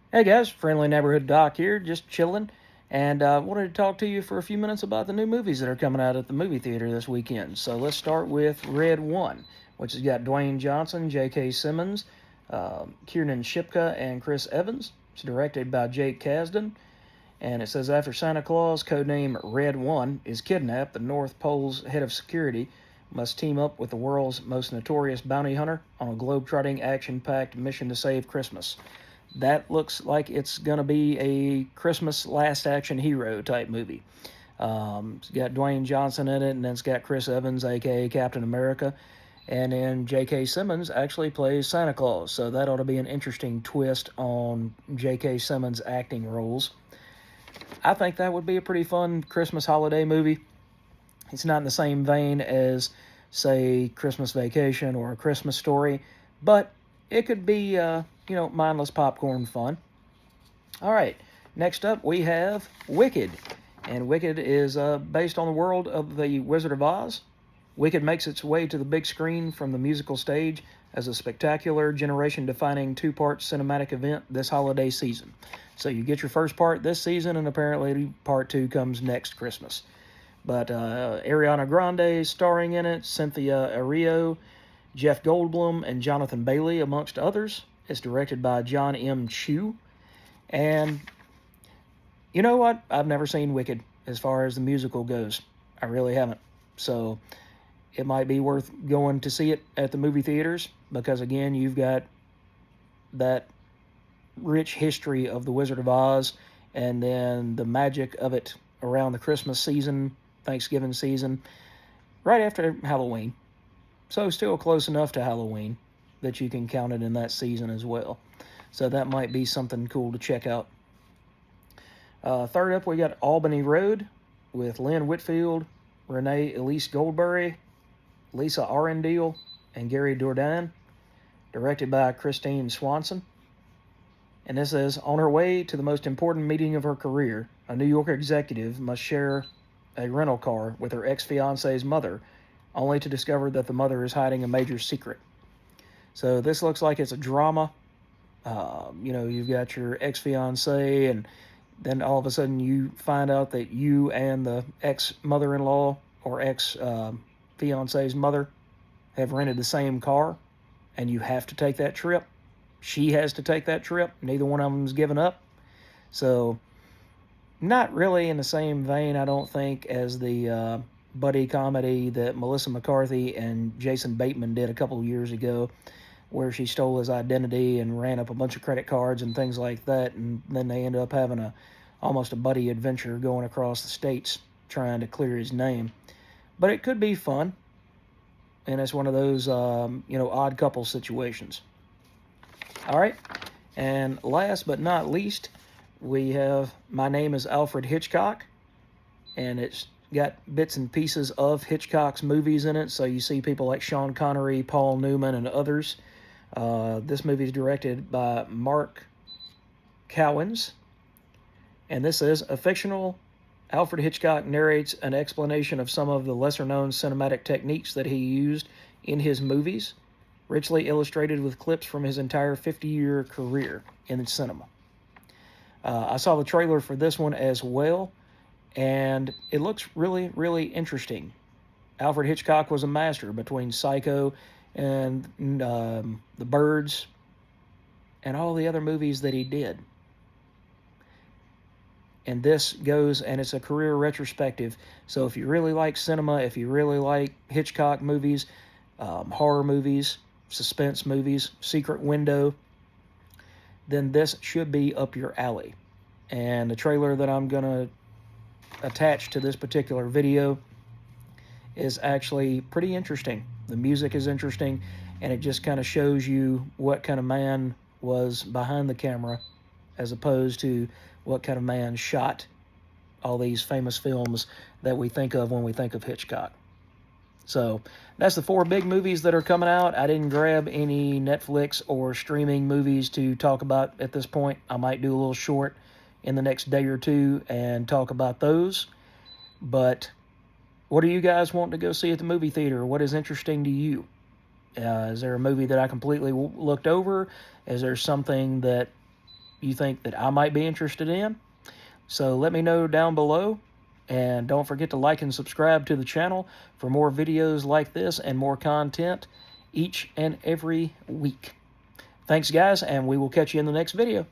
Hey guys, friendly neighborhood Doc here, just chilling, and wanted to talk to you for a few minutes about the new movies that are coming out at the movie theater this weekend. So let's start with Red One, which has got Dwayne Johnson, J.K. Simmons, Kiernan Shipka, and Chris Evans. It's directed by Jake Kasdan, and it says after Santa Claus, codename Red One, is kidnapped, the North Pole's head of security must team up with the world's most notorious bounty hunter on a globe-trotting, action-packed mission to save Christmas. That looks like it's going to be a Christmas last action hero type movie. It's got Dwayne Johnson in it, and then it's got Chris Evans, aka Captain America, and then J.K. Simmons actually plays Santa Claus. So that ought to be an interesting twist on J.K. Simmons' acting roles. I think that would be a pretty fun Christmas holiday movie. It's not in the same vein as, say, Christmas Vacation or A Christmas Story, but it could be, mindless popcorn fun. All right, next up we have Wicked. And Wicked is based on the world of the Wizard of Oz. Wicked makes its way to the big screen from the musical stage as a spectacular, generation-defining two-part cinematic event this holiday season. So you get your first part this season, and apparently part two comes next Christmas. But Ariana Grande is starring in it, Cynthia Erivo, Jeff Goldblum, and Jonathan Bailey, amongst others. It's directed by John M. Chu. And you know what? I've never seen Wicked as far as the musical goes. I really haven't. So it might be worth going to see it at the movie theaters because, again, you've got that rich history of the Wizard of Oz and then the magic of it around the Christmas season, Thanksgiving season, right after Halloween. So still close enough to Halloween that you can count it in that season as well. So that might be something cool to check out. Third up, we got Albany Road with Lynn Whitfield, Renee Elise Goldberry, Lisa Arundel, and Gary Dourdan, directed by Christine Swanson. And this is, on her way to the most important meeting of her career, a New York executive must share a rental car with her ex-fiance's mother, only to discover that the mother is hiding a major secret. So this looks like it's a drama. You've got your ex-fiance, and then all of a sudden you find out that you and the ex-mother-in-law or ex-fiance's mother have rented the same car, and you have to take that trip. She has to take that trip. Neither one of them's given up. So not really in the same vein, I don't think, as the buddy comedy that Melissa McCarthy and Jason Bateman did a couple of years ago, where she stole his identity and ran up a bunch of credit cards and things like that, and then they ended up having almost a buddy adventure going across the states trying to clear his name. But it could be fun, and it's one of those odd couple situations. All right, and last but not least, we have My Name is Alfred Hitchcock, and it's got bits and pieces of Hitchcock's movies in it, so you see people like Sean Connery, Paul Newman, and others. This movie is directed by Mark Cowens, and this is a fictional. Alfred Hitchcock narrates an explanation of some of the lesser-known cinematic techniques that he used in his movies, richly illustrated with clips from his entire 50-year career in cinema. I saw the trailer for this one as well, and it looks really, really interesting. Alfred Hitchcock was a master between Psycho and The Birds and all the other movies that he did. And this goes, and it's a career retrospective. So if you really like cinema, if you really like Hitchcock movies, horror movies, suspense movies, Secret Window, then this should be up your alley. And the trailer that I'm going to attach to this particular video is actually pretty interesting. The music is interesting, and it just kind of shows you what kind of man was behind the camera as opposed to what kind of man shot all these famous films that we think of when we think of Hitchcock. So that's the 4 big movies that are coming out. I didn't grab any Netflix or streaming movies to talk about at this point. I might do a little short in the next day or two and talk about those. But what do you guys want to go see at the movie theater? What is interesting to you? Is there a movie that I completely looked over? Is there something that you think that I might be interested in. So let me know down below. And don't forget to like and subscribe to the channel for more videos like this and more content each and every week. Thanks, guys, and we will catch you in the next video.